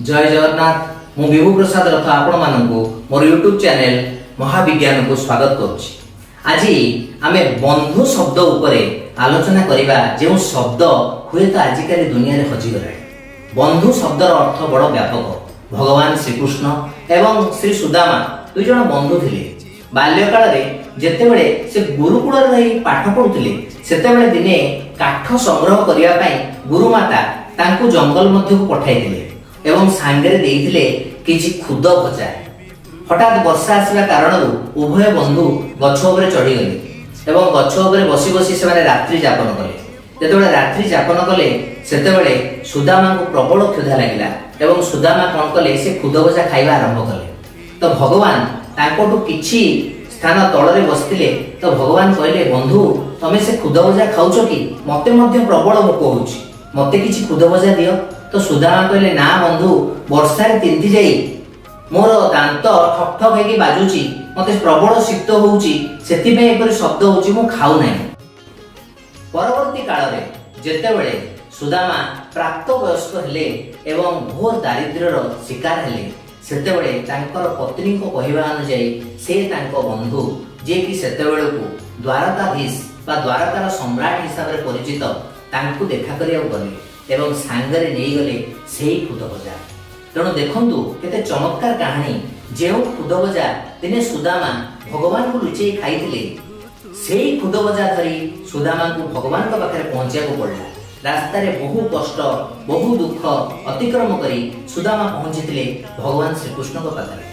जय जगन्नाथ मु विभु प्रसाद रथ आपण मानकु मोर यूट्यूब चैनल महाविज्ञान को स्वागत करुछि। आज आमे बंधु शब्द उपरे आलोचना करिबा जो शब्द हुए तो आजिकल दुनिया रे हजि गलाय। बंधु शब्दर अर्थ बड़ व्यापक। भगवान श्रीकृष्ण एवं श्री सुदामा दुई जन बंधु थिले। बाल्यकाल रे जेतेबेले से गुरुकुल रही पाठ पढुथिले सेतेबेले दिने काठ संग्रह करिया पई गुरुमाता तांकु जंगल मध्य को पठाइथिले एवं सांगरे देइथिले किछि खुद भजा। हठात वर्षा आसवा कारण उभय बंधु गछ उपरे चढ़ी गले एवं गछ उपरे बसी बसी से रात्रि जापन कले। जेतेबेले रात्रि जापन कले सेतेबेले सुदामा को प्रबल क्षुधा लागिला एवं सुदामा कोन कले से खुद भजा खाइबा आरंभ कले। तो भगवान तांकोटु किछि स्थान तଳରେ बसथिले। तो भगवान कहले बंधु तमे से खुद भजा खाउछो कि मते मध्य प्रबल भोक होउछि, मते किछि खुद भजा दियो। तो सुदामा कहले ना बंधु वर्षा रे तिंती जाई मोर दांत ठक ठक हेकी बाजुची, मते प्रबल शीत होउची, सेति पे एपर शब्द होउची, मु खाउ नै। परवर्ती काल रे जेतेबेले सुदामा प्राप्त वयस्क हेले एवं घोर दारिद्र्यर शिकार हेले सेतेबेले तांकर पत्नी को कहिबा अनुसार से तांको बंधु जे कि सेतेबेले को द्वारकाधीश बा द्वारकार सम्राट हिसाब रे परिचित तांको देखा करिया गले एवं सांगरे नहीं गले सेही खुद भजा। तेणु देखंतु केते चमत्कार कहानी। जेउ खुद भजा दिने सुदामा भगवान को लुचेई खाइथिले सेही खुद भजा धरी सुदामा को भगवान के पाखरे पहुंचिया को पड़ला। रास्ता रे बहु कष्ट बहु दुख अतिक्रम करी सुदामा पहुंचीथिले भगवान श्रीकृष्ण के पाखरे।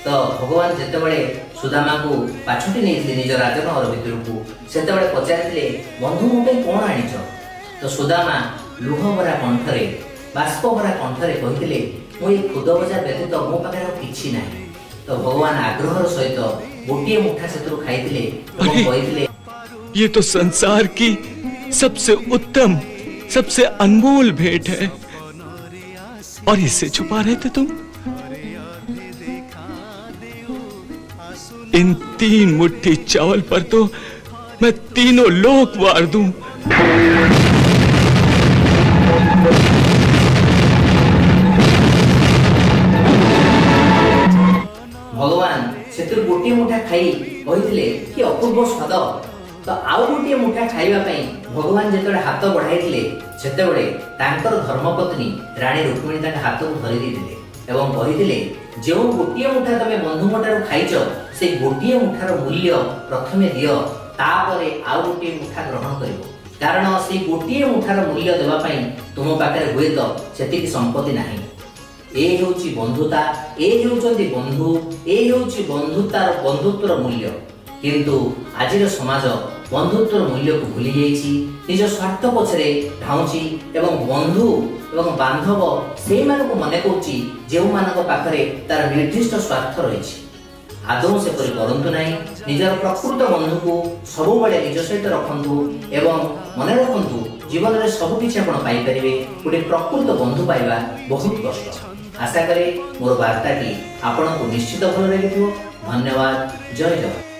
तो भगवान जेतेबेले सुदामा को पाछुटी नेइथिले निज राजनगर भितर को सेतेबेले पचारिथिले बंधु मो पे कोन आनिछ। तो सुदामा लुह भरा कंठरे बाष्प भरा कंठरे कहिथिले मो ए खुद भजा व्यतीत मो पाखरे किछि नाही। तो भगवान आग्रहर सहित गोटिए मुठा सेतु खाइथिले एवं कहिथिले ये तो संसार की सबसे उत्तम सबसे अनमोल भेंट है और इससे छुपा रहे थे तुम। इन 3 मुट्ठी चावल पर तो मैं तीनों लोक वार दूं। भगवान सेतु गोटिए मुठा खाई कहिथिले कि अपूर्व स्वाद। तो आउ गोटिए मुठा खाइबा पई भगवान जेतबे हाथ बढ़ाइथिले सेतेबेले तांकर धर्मपत्नी रानी रुक्मिणी तांका हाथ को धरि दिथिले एवं कहिथिले जे गोटिए मुठा तमे बंधु मोटारो खाइचो से गोटिए मुठार मूल्य प्रथमे दियो तापरे आउ गोटिए मुठा ग्रहण करिवो। कारण से गोटिए मुठार मूल्य देबा पई तुम पाखरे हुए तो सेतिकी संपत्ति नाही। ए हेउची बंधुता, ए हेउचंती बंधु, ए हेउची बंधुतार बंधुत्वर मूल्य। किंतु आजिर समाज बंधुत्वर मूल्य को भूली जाइछि, निज स्वार्थ पछरे ढाउछि एवं बंधु एवं बांधव सेही मानको मने करूछि जेउ मानक पाखरे तार निर्दिष्ट स्वार्थ रहिछि। आदौ से परि करंतु नाही। निजर प्रकृत बंधु को सबु बेले निज सहित रखंतु एवं मने रखंतु जीवन रे सब किछि आपण पाई परिबे। गोटे प्रकृत बंधु पाइबा बहुत कष्ट। आशा करे मोर वार्ताटी आपण को निश्चित भल लागिथिबो। धन्यवाद। जय जगन्नाथ।